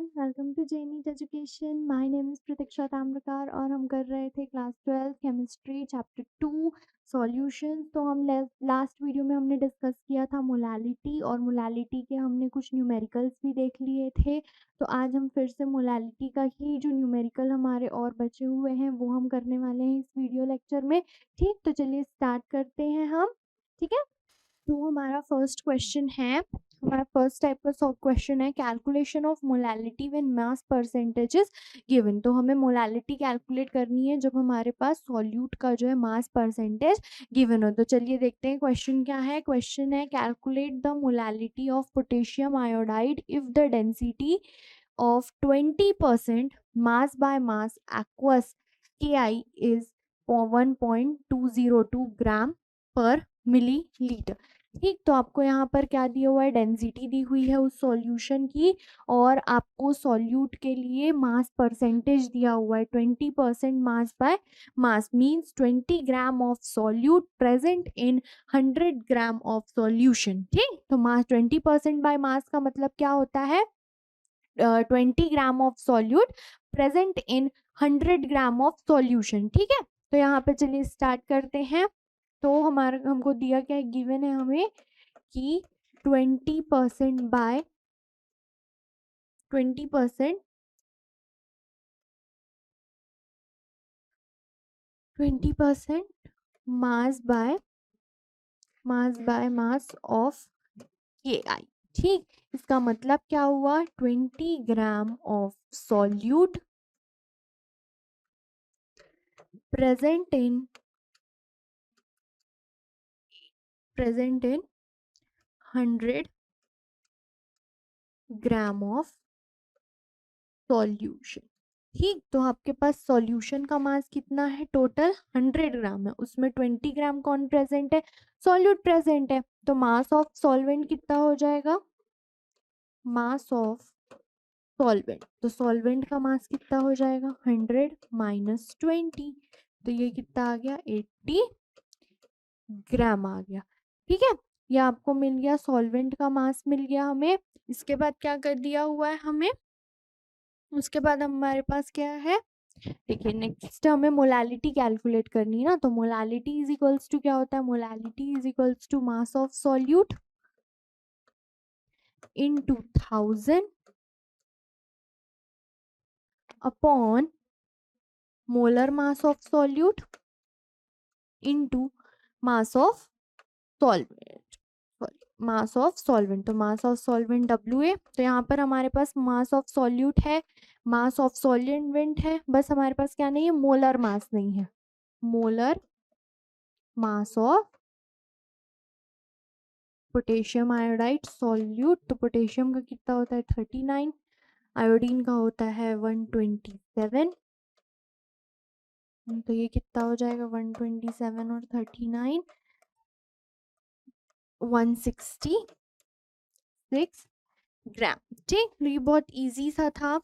Everyone, welcome to जेनीट education. My name is Pratiksha Tamrakar और हम कर रहे थे क्लास 12 केमिस्ट्री चैप्टर 2 सॉल्यूशंस। तो हम लास्ट वीडियो में हमने डिस्कस किया था मोलालिटी, और मोलालिटी के हमने कुछ न्यूमेरिकल्स भी देख लिए थे। तो आज हम फिर से मोलालिटी का ही जो न्यूमेरिकल हमारे और बचे हुए हैं वो हम करने वाले हैं इस वीडियो लेक्चर में। ठीक, तो चलिए स्टार्ट करते हैं हम। ठीक है, तो हमारा फर्स्ट क्वेश्चन है, हमारा फर्स्ट टाइप का क्वेश्चन है calculation of molality when mass percentages given. तो हमें मोलालिटी कैलकुलेट करनी है जब हमारे पास सॉल्यूट का जो है मास परसेंटेज गिवन हो। तो चलिए देखते हैं क्वेश्चन क्या है। क्वेश्चन है calculate the molality of potassium iodide if the density of 20% mass by mass aqueous Ki is 1.202 ग्राम पर मिलीलीटर। ठीक, तो आपको यहाँ पर क्या दिया हुआ है, डेंसिटी दी हुई है उस सॉल्यूशन की, और आपको सॉल्यूट के लिए मास परसेंटेज दिया हुआ है 20% mass by mass, means 20 gram of solute present in 100 gram of solution. ठीक, तो मास 20% बाय मास का मतलब क्या होता है, 20 gram of solute present in 100 gram of solution. ठीक है, तो यहाँ पे चलिए स्टार्ट करते हैं। तो हमारा हमको दिया क्या है, गिवन है हमें कि 20% by 20% 20% mass by mass of Ki। ठीक, इसका मतलब क्या हुआ, 20 gram of solute present in 100 gram of solution. ठीक, तो आपके पास सॉल्यूशन का मास कितना है, टोटल 100 ग्राम है, उसमें 20 ग्राम कौन प्रेजेंट है, सॉल्यूट प्रेजेंट है। तो मास ऑफ सॉल्वेंट कितना हो जाएगा, मास ऑफ सॉल्वेंट, तो सॉल्वेंट का मास कितना हो जाएगा, 100 माइनस 20, तो ये कितना आ गया, 80 ग्राम आ गया। ठीक है, ये आपको मिल गया, सॉल्वेंट का मास मिल गया हमें। इसके बाद क्या कर दिया हुआ है हमें, उसके बाद हमारे पास क्या है, देखिए नेक्स्ट हमें मोलालिटी कैलकुलेट करनी है ना। तो मोलालिटी इज इक्वल्स टू क्या होता है, molality is equals to mass of solute into 1000 upon molar mass of solute into mass of solvent, mass of solvent. तो मास ऑफ सॉल्वेंट WA, तो यहाँ पर हमारे पास मास ऑफ सॉल्यूट है, मास ऑफ सॉल्वेंट है, बस हमारे पास क्या नहीं है, मोलर मास नहीं है, molar mass of potassium iodide solute. तो पोटेशियम का कितना होता है 39, आयोडीन का होता है 127, तो ये कितना हो जाएगा 127 और 39 166 ग्राम। ठीक, तो ये बहुत इजी सा था,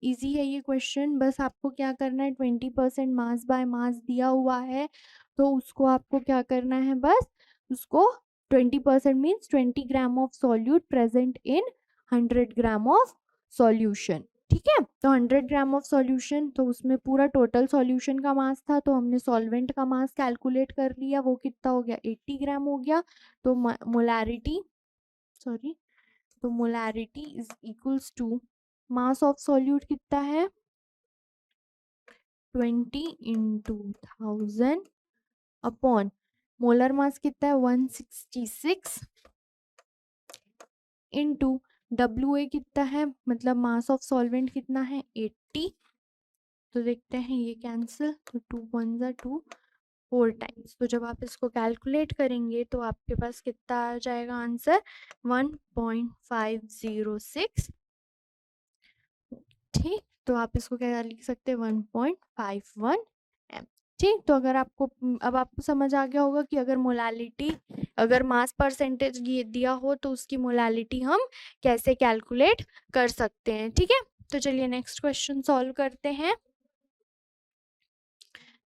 इजी है ये क्वेश्चन। बस आपको क्या करना है, 20% मास बाय मास दिया हुआ है, तो उसको आपको क्या करना है, बस उसको 20% means 20 gram of solute present in 100 gram of solution. ठीक है, तो 100 ग्राम ऑफ सॉल्यूशन, तो उसमें पूरा टोटल सॉल्यूशन का मास था, तो हमने सॉल्वेंट का मास कैलकुलेट कर लिया, वो कितना हो गया, 80 ग्राम हो गया। तो मोलारिटी तो molarity is equals to mass of solute कितना है 20 इंटू 1000 अपॉन मोलर मास कितना है 166 इंटू WA कितना है, मतलब मास ऑफ सॉल्वेंट कितना है 80। तो देखते हैं ये कैंसिल, तो 2 1 2 4 टाइम्स। तो जब आप इसको कैलकुलेट करेंगे तो आपके पास कितना आ जाएगा आंसर, 1.506। ठीक, तो आप इसको क्या लिख सकते हैं, 1.51 m। ठीक, तो अगर आपको अब आपको समझ आ गया होगा कि अगर मोलालिटी, अगर मास परसेंटेज दिया हो तो उसकी मोलालिटी हम कैसे कैलकुलेट कर सकते हैं। ठीक है, तो चलिए नेक्स्ट क्वेश्चन सॉल्व करते हैं।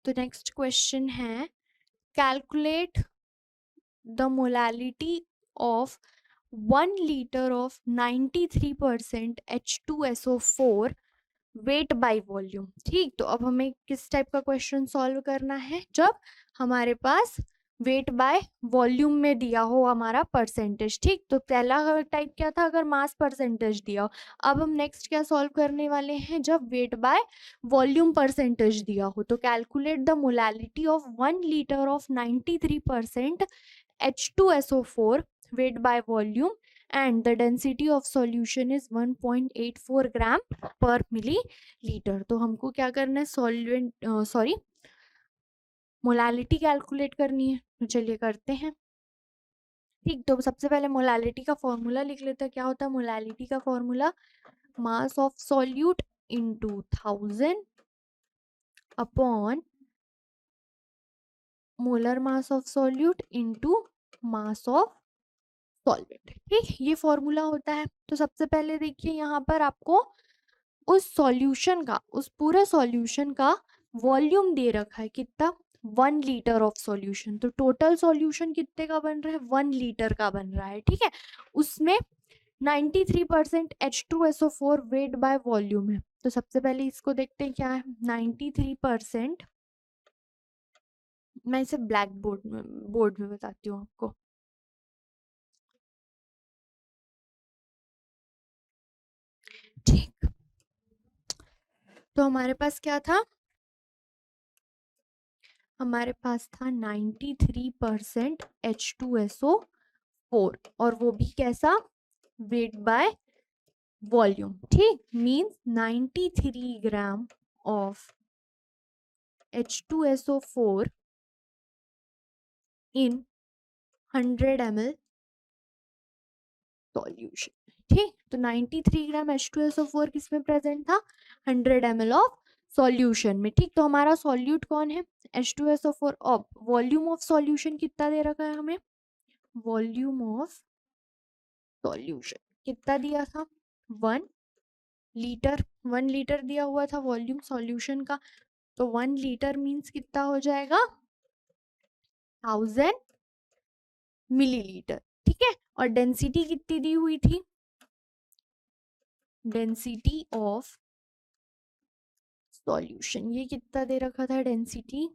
तो नेक्स्ट क्वेश्चन है calculate the molality of 1 litre of 93% H2SO4 weight by volume. ठीक, तो अब हमें किस टाइप का क्वेश्चन सॉल्व करना है, जब हमारे पास वेट बाय वॉल्यूम में दिया हो हमारा परसेंटेज। ठीक, तो पहला टाइप क्या था, अगर मास परसेंटेज दिया हो। अब हम नेक्स्ट क्या सॉल्व करने वाले हैं, जब वेट बाय वॉल्यूम परसेंटेज दिया हो। तो calculate the molality of 1 litre of 93% H2SO4 weight by volume and the density of solution is 1.84 ग्राम पर मिलीलीटर। तो हमको क्या करना है, सॉल्वेंट मोलालिटी कैलकुलेट करनी है। तो चलिए करते हैं। ठीक, तो सबसे पहले मोलालिटी का फॉर्मूला लिख लेते हैं। क्या होता है मोलालिटी का formula, mass of solute into 1000 upon molar mass of solute into mass of solvent. ठीक, ये फॉर्मूला होता है। तो सबसे पहले देखिए यहाँ पर आपको उस सॉल्यूशन का, उस पूरे सॉल्यूशन का वॉल्यूम दे रखा है कितना, 1 लीटर ऑफ सॉल्यूशन। तो टोटल सॉल्यूशन कितने का बन रहा है, 1 लीटर का बन रहा है। ठीक है, उसमें 93% H2SO4 वेट बाय वॉल्यूम है। तो सबसे पहले इसको देखते हैं क्या है, 93%। मैं इसे ब्लैक बोर्ड में बताती हूँ आपको। ठीक, तो हमारे पास क्या था, हमारे पास था 93% H2SO4, और वो भी कैसा, वेट बाय वॉल्यूम। ठीक, means 93 gram of H2SO4 in 100 ml solution. ठीक, तो 93 ग्राम H2SO4 किसमें प्रेजेंट था, 100 ml ऑफ सॉल्यूशन में। ठीक, तो हमारा सॉल्यूट कौन है, H2SO4। अब वॉल्यूम ऑफ सॉल्यूशन कितना दे रखा है हमें, वॉल्यूम ऑफ सॉल्यूशन कितना दिया था, 1 लीटर। 1 लीटर दिया हुआ था वॉल्यूम सॉल्यूशन का। तो 1 लीटर मीन्स कितना हो जाएगा, 1000 मिलीलीटर। ठीक है, और डेंसिटी कितनी दी हुई थी, डेंसिटी ऑफ सॉल्यूशन ये कितना दे रखा था, डेंसिटी,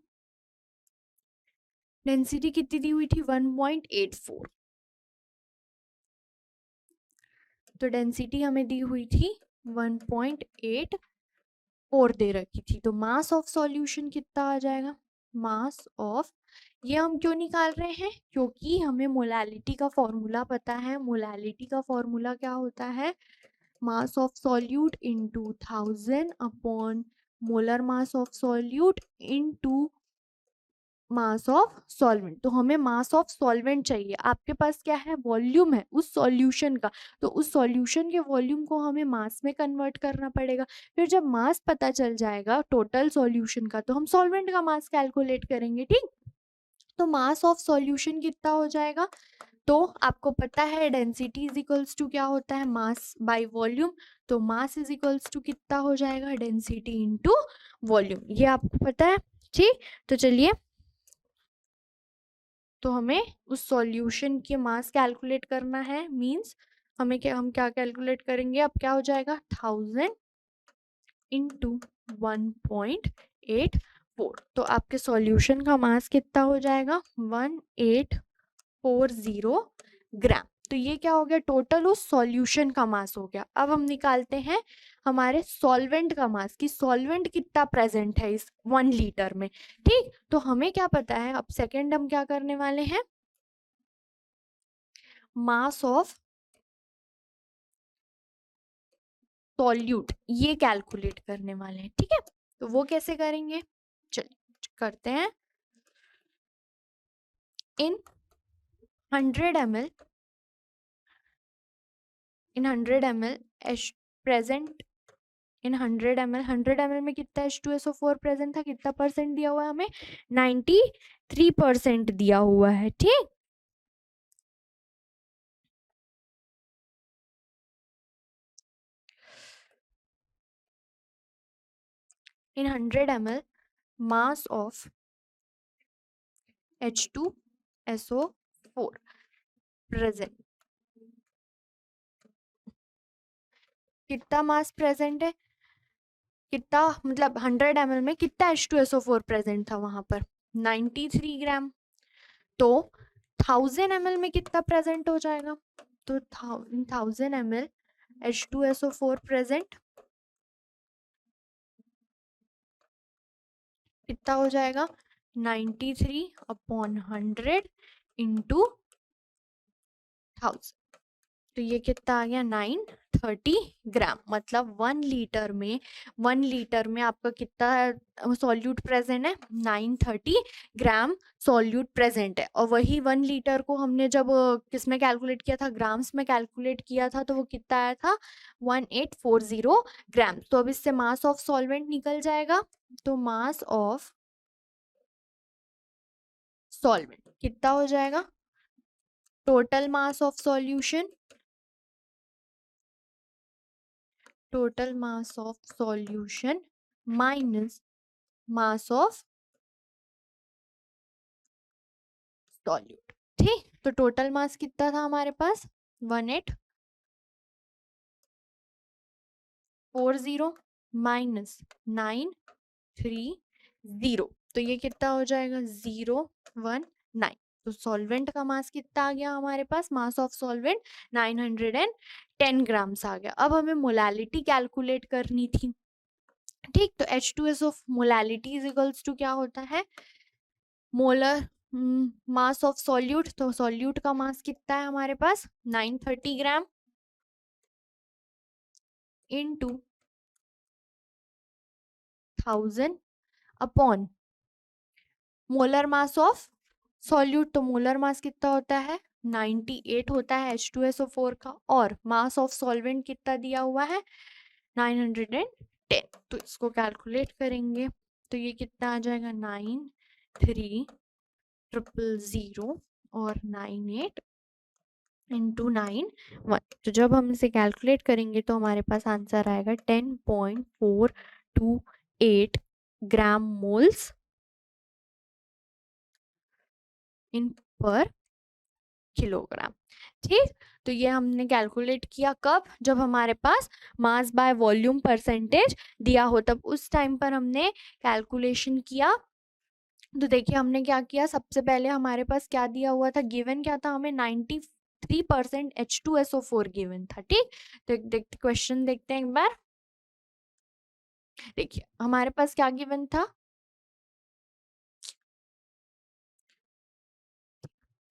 डेंसिटी कितनी दी हुई थी, 1.84। तो डेंसिटी हमें दी हुई थी 1.84 दे रखी थी। तो मास ऑफ सॉल्यूशन कितना आ जाएगा, मास ऑफ, ये हम क्यों निकाल रहे हैं, क्योंकि हमें मोलैलिटी का फॉर्मूला पता है। मोलैलिटी का फॉर्मूला क्या होता है, mass of solute into 1000 upon molar mass of solute into mass of solvent. तो हमें मास ऑफ सॉल्वेंट चाहिए, आपके पास क्या है, वॉल्यूम है उस सॉल्यूशन का। तो उस सॉल्यूशन के वॉल्यूम को हमें मास में कन्वर्ट करना पड़ेगा। फिर जब मास पता चल जाएगा टोटल सॉल्यूशन का, तो हम सॉल्वेंट का मास कैलकुलेट करेंगे। ठीक, तो मास ऑफ सॉल्यूशन कितना हो जाएगा, तो आपको पता है डेंसिटी इज इक्वल्स टू क्या होता है, मास बाय वॉल्यूम। तो मास इज इक्वल्स टू कितना हो जाएगा, डेंसिटी इनटू वॉल्यूम, ये आपको पता है। ठीक, तो चलिए, तो हमें उस सॉल्यूशन की मास कैलकुलेट करना है। मींस हमें क्या, हम क्या कैलकुलेट करेंगे, अब क्या हो जाएगा, 1000 इंटू 1.84। तो आपके सॉल्यूशन का मास कितना हो जाएगा, 1840 ग्राम। तो ये क्या हो गया, टोटल उस सॉल्यूशन का मास हो गया। अब हम निकालते हैं हमारे सॉल्वेंट का मास, कि सॉल्वेंट कितना प्रेजेंट है इस 1 लीटर में। ठीक, तो हमें क्या पता है, अब सेकेंड हम क्या करने वाले हैं, मास ऑफ सॉल्यूट ये कैलकुलेट करने वाले हैं। ठीक है, तो वो कैसे करेंगे, चलिए करते हैं। इन 100 ml, in 100 ml H present, in 100 ml, 100 ml में कितना H2SO4 प्रेजेंट था, कितना परसेंट दिया हुआ है हमें, 93% दिया हुआ है। ठीक, इन 100 ml mass of H2SO4 present, कितना मास प्रेजेंट है, कितना मतलब 100 ml में कितना H2SO4 प्रेजेंट था वहां पर 93 ग्राम। तो 1000 ml में कितना प्रेजेंट हो जाएगा, तो 1000 ml H2SO4 प्रेजेंट कितना हो जाएगा 93/100 इंटू 1000। तो ये कितना आ गया 930 ग्राम। मतलब 1 लीटर में आपका कितना सॉल्यूट प्रेजेंट है, 930 ग्राम सॉल्यूट प्रेजेंट है। और वही 1 लीटर को हमने जब किस में कैलकुलेट किया था, ग्राम्स में कैलकुलेट किया था, तो वो कितना आया था 1840 ग्राम। तो अब इससे मास ऑफ सॉल्वेंट निकल जाएगा। तो मास ऑफ सॉल्वेंट कितना हो जाएगा, total mass of solution, total mass of solution minus mass of solute. ठीक, तो टोटल मास कितना था हमारे पास 1840 माइनस 930, तो ये कितना हो जाएगा 019। तो सॉल्वेंट का मास कितना आ गया हमारे पास, मास ऑफ सॉल्वेंट 910 ग्राम्स आ गया। अब हमें मोलालिटी कैलकुलेट करनी थी। ठीक, तो H2SO molality is equals to क्या होता है, मोलर मास ऑफ सॉल्यूट। तो सॉल्यूट का मास कितना है हमारे पास 930 gram into 1000 upon molar mass of solute. तो मोलर मास कितना होता है 98 होता है H2SO4 का, और मास ऑफ सॉल्वेंट कितना दिया हुआ है 910। तो इसको कैलकुलेट करेंगे तो ये कितना आ जाएगा 93000 और 98 इंटू 91। तो जब हम इसे कैलकुलेट करेंगे तो हमारे पास आंसर आएगा 10.428 ग्राम मोल्स इन पर किलोग्राम। ठीक, तो ये हमने कैलकुलेट किया कब, जब हमारे पास मास बाय वॉल्यूम परसेंटेज दिया हो, तब उस टाइम पर हमने कैलकुलेशन किया। तो देखिए हमने क्या किया, सबसे पहले हमारे पास क्या दिया हुआ था, गिवन क्या था हमें 93% H2SO4 गिवन था। ठीक, तो देखते क्वेश्चन देखते हैं एक बार। देखिए हमारे पास क्या गिवन था,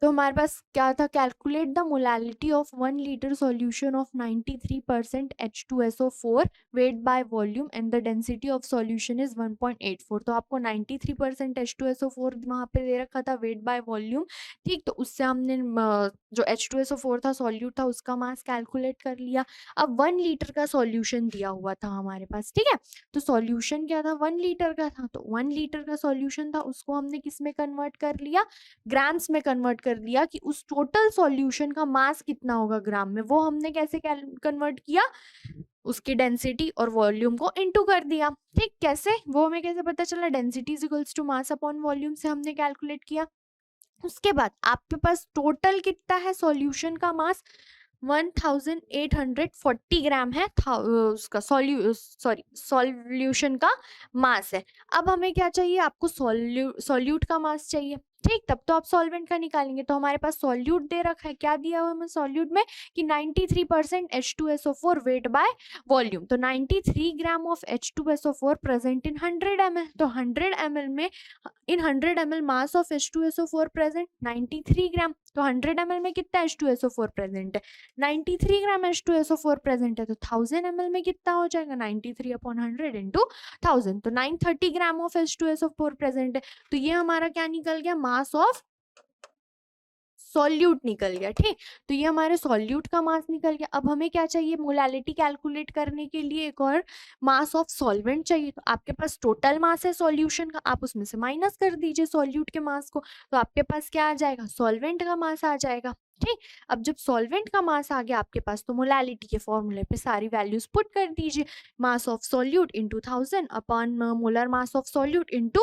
तो हमारे पास क्या था, calculate the molality of 1 litre solution of 93% H2SO4 weight by volume and the density of solution is 1.84। तो आपको 93% H2SO4 वहां पे दे रखा था वेट बाय वॉल्यूम। ठीक, तो उससे हमने जो H2SO4 था सॉल्यूट था उसका मास कैलकुलेट कर लिया। अब 1 लीटर का सॉल्यूशन दिया हुआ था हमारे पास। ठीक है, तो सॉल्यूशन क्या था 1 लीटर का था, तो 1 लीटर का सॉल्यूशन था उसको हमने किस में कन्वर्ट कर लिया, ग्राम्स में कन्वर्ट कर दिया कि उस टोटल सॉल्यूशन का मास कितना होगा ग्राम में। वो हमने कैसे कन्वर्ट किया, उसकी डेंसिटी और वॉल्यूम को इनटू कर दिया। ठीक, कैसे, वो हमें कैसे पता चला, density is equals to mass upon volume से हमने कैलकुलेट किया। उसके बाद आपके पास टोटल कितना है सॉल्यूशन का मास 1840 ग्राम है, उसका सॉल्यूशन का मास है। अब हमें क्या चाहिए, आपको सॉल्यूट का मास चाहिए। ठीक, तब तो आप सॉल्वेंट का निकालेंगे। तो हमारे पास सॉल्यूट दे रखा है, क्या दिया हुआ हमें सॉल्यूट में कि 93% H2SO4 वेट बाय वॉल्यूम। तो 93 gram of H2SO4 present in 100 ml। तो 100 ml में, इन 100 ml mass of H2SO4 present 93 ग्राम। तो 100 ml में कितना H2SO4 प्रेजेंट है 93 ग्राम H2SO4 प्रेजेंट है। तो 1000 ml में कितना हो जाएगा 93/100 इंटू 1000। तो 930 ग्राम ऑफ H2SO4 प्रेजेंट है। तो ये हमारा क्या निकल गया, मास ऑफ सॉल्यूट निकल गया। ठीक, तो ये हमारे सॉल्यूट का मास निकल गया। अब हमें क्या चाहिए, मोलालिटी कैलकुलेट करने के लिए एक और मास ऑफ सॉल्वेंट चाहिए। तो आपके पास टोटल मास है सॉल्यूशन का, आप उसमें से माइनस कर दीजिए सॉल्यूट के मास को, तो आपके पास क्या आ जाएगा, सॉल्वेंट का मास आ जाएगा। ठीक, अब जब सॉल्वेंट का मास आ गया आपके पास, तो मोलालिटी के फॉर्मूले पे सारी वैल्यूज पुट कर दीजिए, मास of solute into 1000 upon molar mass of solute into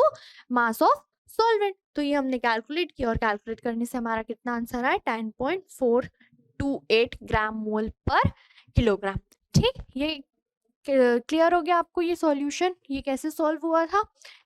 mass of solvent. तो ये हमने कैलकुलेट किया और कैलकुलेट करने से हमारा कितना आंसर आया 10.428 ग्राम मोल पर किलोग्राम। ठीक, ये क्लियर हो गया आपको ये सॉल्यूशन, ये कैसे सॉल्व हुआ था।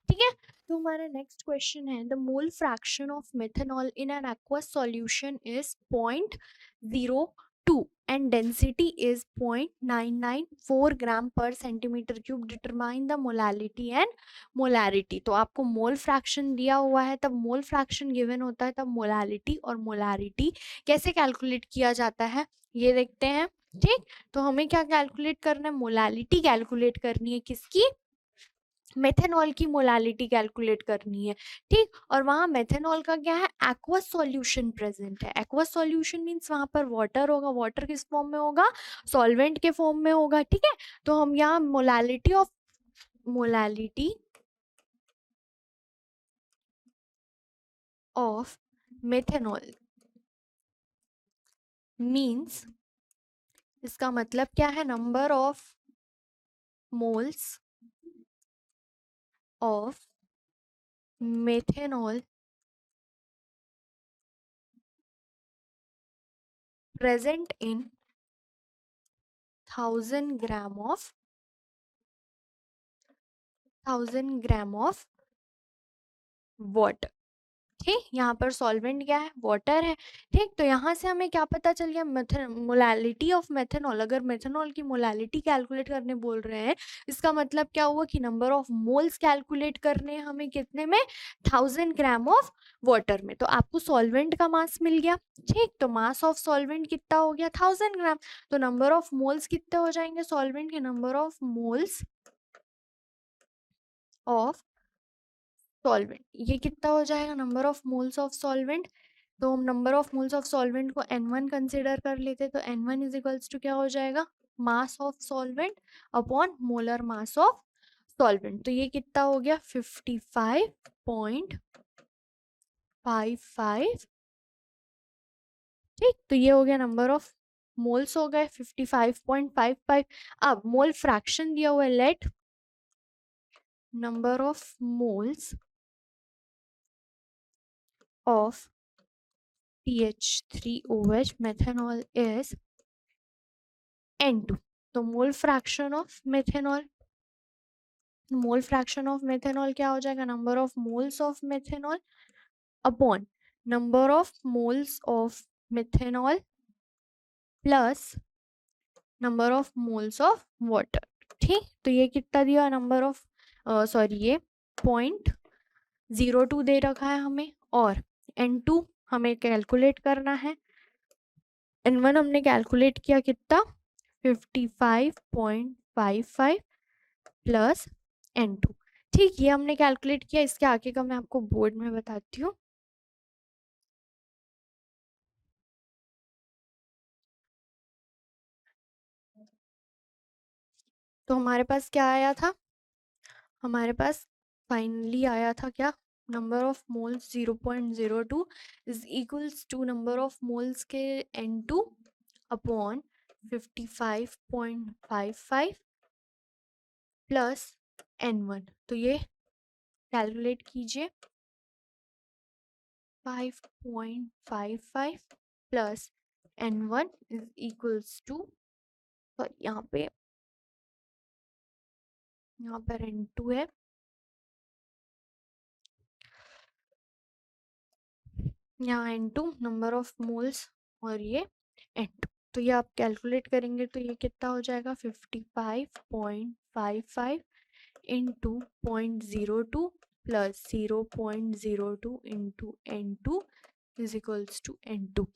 ठीक है, तो हमारा नेक्स्ट क्वेश्चन है the mole fraction of methanol in an aqueous solution is 0.02 and density is 0.994 ग्राम पर centimetre cube, determine the molality and molarity. तो आपको मोल फ्रैक्शन दिया हुआ है, तब मोल फ्रैक्शन गिवन होता है, तब मोलालिटी और मोलारिटी कैसे कैलकुलेट किया जाता है ये देखते हैं। ठीक, तो हमें क्या कैलकुलेट करना है, मोलालिटी कैलकुलेट करनी है, किसकी, मेथेनॉल की मोलालिटी कैलकुलेट करनी है। ठीक, और वहां मेथेनॉल का क्या है, एक्वस सॉल्यूशन प्रेजेंट है। एक्वस सॉल्यूशन मींस वहां पर वाटर होगा, वाटर किस फॉर्म में होगा, सॉल्वेंट के फॉर्म में होगा। ठीक है, तो हम यहाँ मोलालिटी ऑफ मेथेनॉल मींस, इसका मतलब क्या है, number of moles of methanol present in 1000 gram of water। ठीक, यहाँ पर सॉल्वेंट क्या है, वाटर है। ठीक, तो यहाँ से हमें क्या पता चल गया, मोलालिटी ऑफ मेथेनॉल। अगर मेथेनॉल की मोलालिटी कैलकुलेट करने बोल रहे हैं, इसका मतलब क्या हुआ कि नंबर ऑफ मोल्स कैलकुलेट करने हैं हमें, कितने में, 1000 ग्राम ऑफ वाटर में। तो आपको सॉल्वेंट का मास मिल गया। ठीक, तो मास ऑफ सॉल्वेंट कितना हो गया, 1000 ग्राम। तो नंबर ऑफ मोल्स कितने हो जाएंगे, सॉल्वेंट के number of moles of solvent, ये कितना हो जाएगा, number of moles of solvent. तो हम number of moles of solvent को n1 कंसिडर कर लेते, तो n1 इज इक्वल्स टू क्या हो जाएगा, मास of solvent upon molar mass of solvent. तो ये कितना हो गया, 55.55। ठीक, तो ये हो गया नंबर ऑफ मोल्स हो गए 55.55। अब मोल फ्रैक्शन दिया हुआ है, let number of moles of TH3OH methanol is N2। तो mole fraction of methanol, mole fraction of methanol क्या हो जाएगा, number of moles of methanol upon number of moles of methanol plus number of moles of water. ठीक, तो ये कितना दिया, number of sorry ये 0.02 दे रखा है हमें, और N2 हमें कैलकुलेट करना है। N1 हमने कैलकुलेट किया कितना, 55.55 प्लस N2। ठीक, ये हमने कैलकुलेट किया, इसके आगे का मैं आपको बोर्ड में बताती हूँ। तो हमारे पास क्या आया था, हमारे पास फाइनली आया था क्या, number of moles 0.02 is equals to number of moles के N2 अपॉन 55.55 प्लस N1। तो ये कैलकुलेट कीजिए, 5.55 plus N1 is equals to, यहाँ पर N2 है, यहाँ N2 नंबर ऑफ मोल्स और ये N2। तो ये आप कैलकुलेट करेंगे तो ये कितना हो जाएगा, 55.55 into 0.02 plus 0.02 into N2 is equals to N2।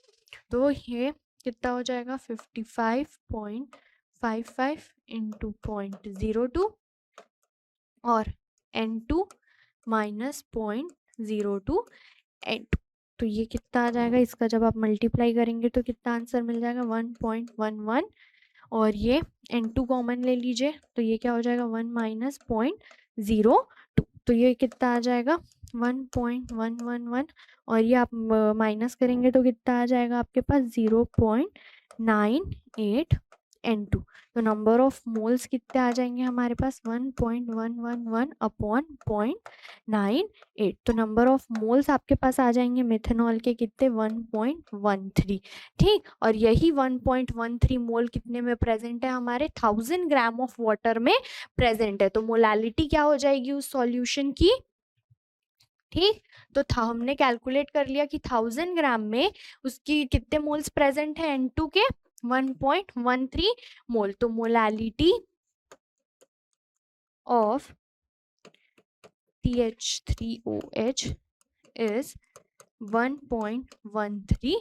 तो ये कितना हो जाएगा, 55.55 इंटू 0.02 और N2 माइनस 0.02 N2। तो ये कितना आ जाएगा, इसका जब आप मल्टीप्लाई करेंगे तो कितना आंसर मिल जाएगा, 1.11। और ये N2 कॉमन ले लीजिए, तो ये क्या हो जाएगा, 1 माइनस 0.02। तो ये कितना आ जाएगा, 1.111। और ये आप माइनस करेंगे तो कितना आ जाएगा आपके पास, 0.988। N2। तो नंबर ऑफ मोल्स कितने आ जाएंगे हमारे पास 1.111 अपॉन 0.98। तो नंबर ऑफ मोल्स आपके पास आ जाएंगे मिथेनॉल के कितने 1.13। ठीक, और यही 1.13 मोल कितने में प्रेजेंट है हमारे 1000 ग्राम ऑफ वाटर में प्रेजेंट है। तो मोलालिटी क्या हो जाएगी उस सॉल्यूशन की। ठीक, तो था हमने कैलकुलेट कर लिया कि 1000 ग्राम में उसकी कितने मोल्स प्रेजेंट है N2 के 1.13 मोल। तो molality of TH3OH is 1.13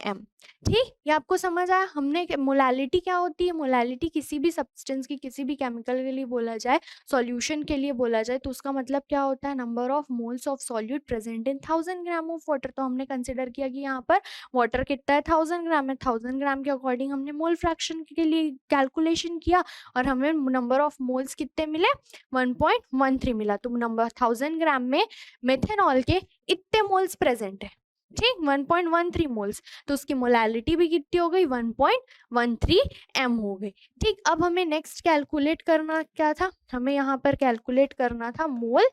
m। ठीक, ये आपको समझ आया। हमने मोलालिटी क्या होती है, मोलालिटी किसी भी सब्सटेंस की, किसी भी केमिकल के लिए बोला जाए, सॉल्यूशन के लिए बोला जाए, तो उसका मतलब क्या होता है, number of moles of solute present in 1000 gram of water. तो हमने कंसिडर किया कि यहाँ पर वाटर कितना है 1000 ग्राम है, 1000 ग्राम के अकॉर्डिंग हमने मोल फ्रैक्शन के लिए कैलकुलेशन किया और हमें नंबर ऑफ मोल्स कितने मिले 1.13 मिला। तो नंबर 1000 ग्राम में मेथेनॉल के इतने मोल्स प्रेजेंट है। ठीक, 1.13 मोल्स, तो उसकी मोलालिटी भी कितनी हो गई 1.13 m हो गई। ठीक, अब हमें नेक्स्ट कैलकुलेट करना क्या था, हमें यहाँ पर कैलकुलेट करना था मोलैरिटी।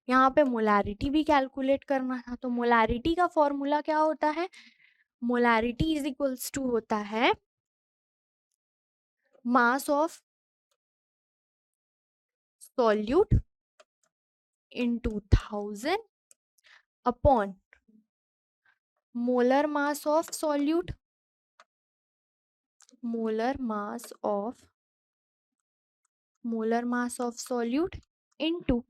यहाँ पे मोलारिटी भी कैलकुलेट करना था। तो मोलारिटी का फॉर्मूला क्या होता है, मोलारिटी इज इक्वल्स टू होता है mass of solute into 1000 upon molar mass of solute, molar mass of solute into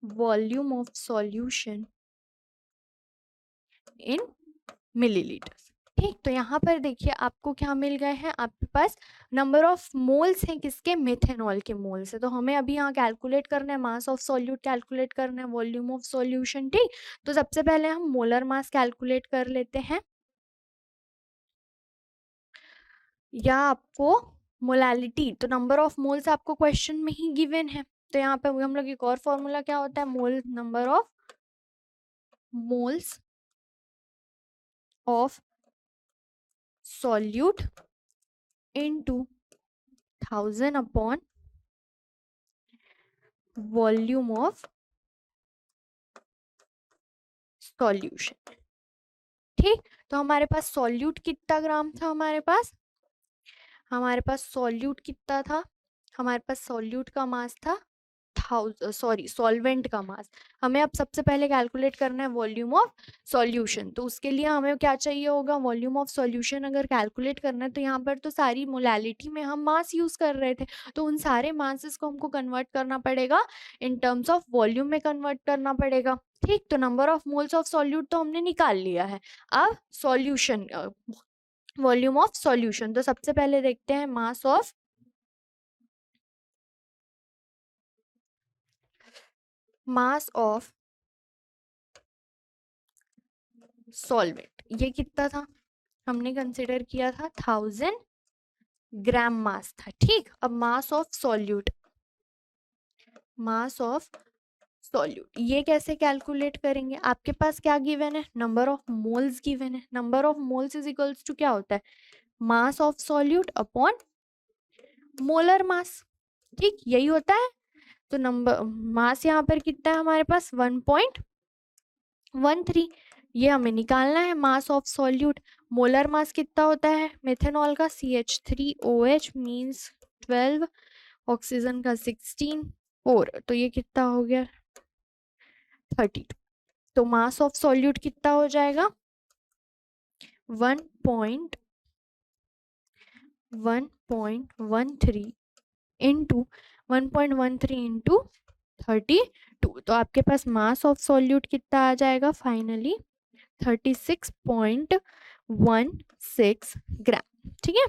volume of solution in millilitres. ठीक, तो यहाँ पर देखिए आपको क्या मिल गए हैं, आपके पास नंबर ऑफ मोल्स हैं किसके, मेथेनॉल के मोल्स है। तो हमें अभी यहाँ कैलकुलेट करना है मास ऑफ सॉल्यूट, कैलकुलेट करना है वॉल्यूम ऑफ सॉल्यूशन। ठीक, तो सबसे पहले हम मोलर मास कैलकुलेट कर लेते हैं, या आपको मोलालिटी, तो नंबर ऑफ मोल्स आपको क्वेश्चन में ही गिवन है। तो यहाँ पे हम लोग एक और फॉर्मूला क्या होता है, mole number of moles of solute into 1000 upon volume of solution. ठीक, तो हमारे पास सॉल्यूट कितना ग्राम था, हमारे पास सॉल्यूट कितना था, हमारे पास सॉल्यूट का मास था सॉल्वेंट का मास। हमें अब सबसे पहले कैलकुलेट करना है वॉल्यूम ऑफ सॉल्यूशन। तो उसके लिए हमें क्या चाहिए होगा, वॉल्यूम ऑफ सॉल्यूशन अगर कैलकुलेट करना है तो यहाँ पर तो सारी मोलालिटी में हम मास यूज कर रहे थे, तो उन सारे मासेस को हमको कन्वर्ट करना पड़ेगा इन टर्म्स ऑफ वॉल्यूम में कन्वर्ट करना पड़ेगा। ठीक, तो number of moles of solute तो हमने निकाल लिया है। अब सॉल्यूशन वॉल्यूम ऑफ सॉल्यूशन, तो सबसे पहले देखते हैं मास ऑफ सॉल्वेंट, ये कितना था, हमने कंसिडर किया था 1000 ग्राम मास था। ठीक, अब मास ऑफ सॉल्यूट ये कैसे कैलकुलेट करेंगे, आपके पास क्या गिवन है, नंबर ऑफ मोल्स गिवन है। Number of moles is equals to क्या होता है, mass of solute upon molar mass. ठीक, यही होता है। तो नंबर मास यहाँ पर कितना है हमारे पास 1.13, ये हमें निकालना है mass of solute. Molar mass कितना होता है मेथेनॉल का, CH3OH मीन्स 12, ऑक्सीजन का 16 और तो ये कितना हो गया 32। तो मास ऑफ सॉल्यूट कितना हो जाएगा 1.13 इंटू 1.13 इंटू 32। तो आपके पास मास ऑफ सॉल्यूट कितना आ जाएगा फाइनली 36.16 ग्राम। ठीक है,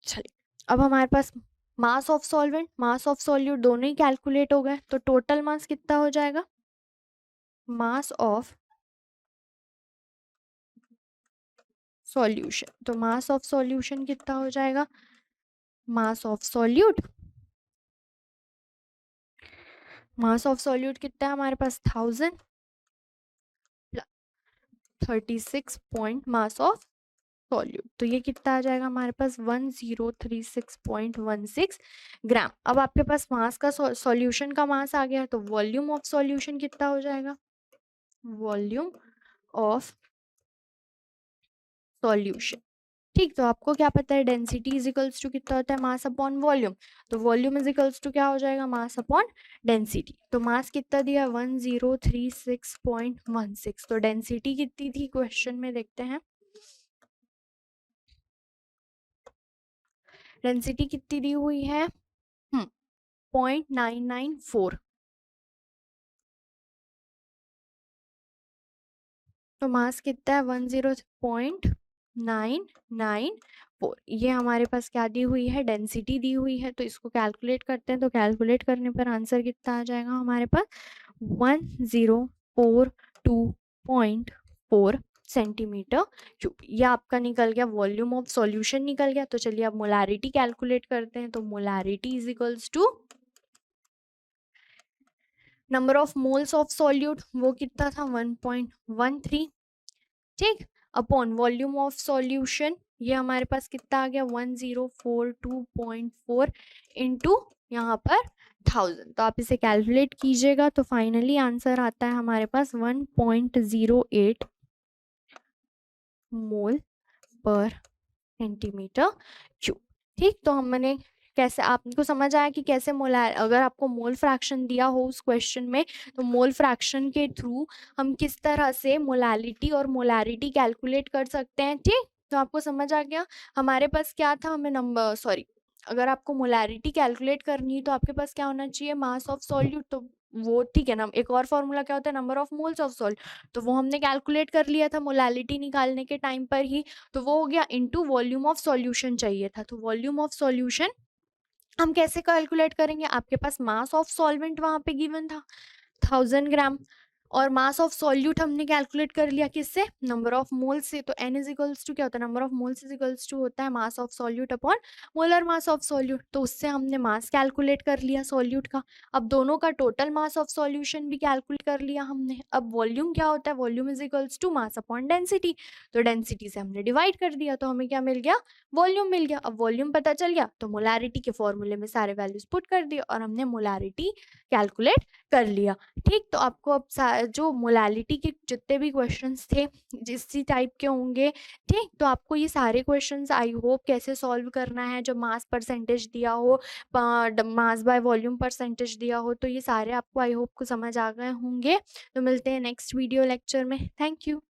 चलिए अब हमारे पास mass of solvent mass of solute दोनों ही कैलकुलेट हो गए, तो टोटल मास कितना हो जाएगा, मास ऑफ सॉल्यूशन, तो मास ऑफ सॉल्यूशन कितना हो जाएगा, मास ऑफ सॉल्यूट कितना है हमारे पास 1000 1036 पॉइंट मास ऑफ सॉल्यूट। तो ये कितना आ जाएगा हमारे पास 1036.16 ग्राम। अब आपके पास मास का सॉल्यूशन का मास आ गया, तो वॉल्यूम ऑफ सॉल्यूशन कितना हो जाएगा? Volume of solution. ठीक, तो आपको क्या पता है डेंसिटी इज इक्वल्स टू कितना होता है? मास अपॉन वॉल्यूम। तो वॉल्यूम इज इक्वल्स टू क्या हो जाएगा? मास अपॉन डेंसिटी। तो मास कितना दिया? 1036.16। तो डेंसिटी कितनी थी क्वेश्चन में? देखते हैं डेंसिटी कितनी दी हुई है। 0.994। तो मास कितना है? 10.994। ये हमारे पास क्या दी हुई है? डेंसिटी दी हुई है। तो इसको कैलकुलेट करते हैं, तो कैलकुलेट करने पर आंसर कितना आ जाएगा हमारे पास? 1042.4 सेंटीमीटर क्यूब। ये आपका निकल गया वॉल्यूम ऑफ सॉल्यूशन निकल गया। तो चलिए अब मोलारिटी कैलकुलेट करते हैं। तो molarity is equals to number of moles of solute, वो कितना था? 1.13। ठीक, अपॉन वॉल्यूम ऑफ सॉल्यूशन, ये हमारे पास कितना आ गया? 1042.4 इंटू यहाँ पर 1000। तो आप इसे कैलकुलेट कीजिएगा, तो फाइनली आंसर आता है हमारे पास 1.08 मोल पर सेंटीमीटर क्यूब। ठीक, तो हमने कैसे, आपको समझ आया कि कैसे मोलार, अगर आपको मोल फ्रैक्शन दिया हो उस क्वेश्चन में, तो मोल फ्रैक्शन के थ्रू हम किस तरह से मोलालिटी और मोलारिटी कैलकुलेट कर सकते हैं। ठीक, तो आपको समझ आ गया। हमारे पास क्या था? हमें नंबर, सॉरी, अगर आपको मोलारिटी कैलकुलेट करनी है तो आपके पास क्या होना चाहिए? मास ऑफ सॉल्यूट। तो वो ठीक है ना। एक और फॉर्मूला क्या होता है? Number of moles of salt. तो वो हमने कैलकुलेट कर लिया था मोलालिटी निकालने के टाइम पर ही। तो वो हो गया इनटू वॉल्यूम ऑफ सॉल्यूशन चाहिए था। तो वॉल्यूम ऑफ सॉल्यूशन हम कैसे कैलकुलेट करेंगे? आपके पास मास ऑफ सॉल्वेंट वहां पे गिवन था 1000 ग्राम, और मास ऑफ सॉल्यूट हमने कैलकुलेट कर लिया किससे? नंबर ऑफ मोल्स से। तो n इज इक्वल्स टू क्या होता है? Number of moles is equals to होता है mass of solute upon molar mass of solute. तो उससे हमने मास कैलकुलेट कर लिया सॉल्यूट का। अब दोनों का टोटल मास ऑफ सॉल्यूशन भी कैलकुलेट कर लिया हमने। अब वॉल्यूम क्या होता है? Volume is equals to mass upon density. तो डेंसिटी से हमने डिवाइड कर दिया, तो हमें क्या मिल गया? वॉल्यूम मिल गया। अब वॉल्यूम पता चल गया, तो मोलारिटी के फॉर्मूले में सारे वैल्यूज पुट कर दिए और हमने मोलारिटी कैलकुलेट कर लिया। ठीक, तो आपको अब जो मोलालिटी के जितने भी क्वेश्चंस थे इसी टाइप के होंगे। ठीक, तो आपको ये सारे क्वेश्चंस आई होप कैसे सॉल्व करना है। जो मास परसेंटेज दिया हो, मास बाय वॉल्यूम परसेंटेज दिया हो, तो ये सारे आपको आई होप को समझ आ गए होंगे। तो मिलते हैं नेक्स्ट वीडियो लेक्चर में। Thank you.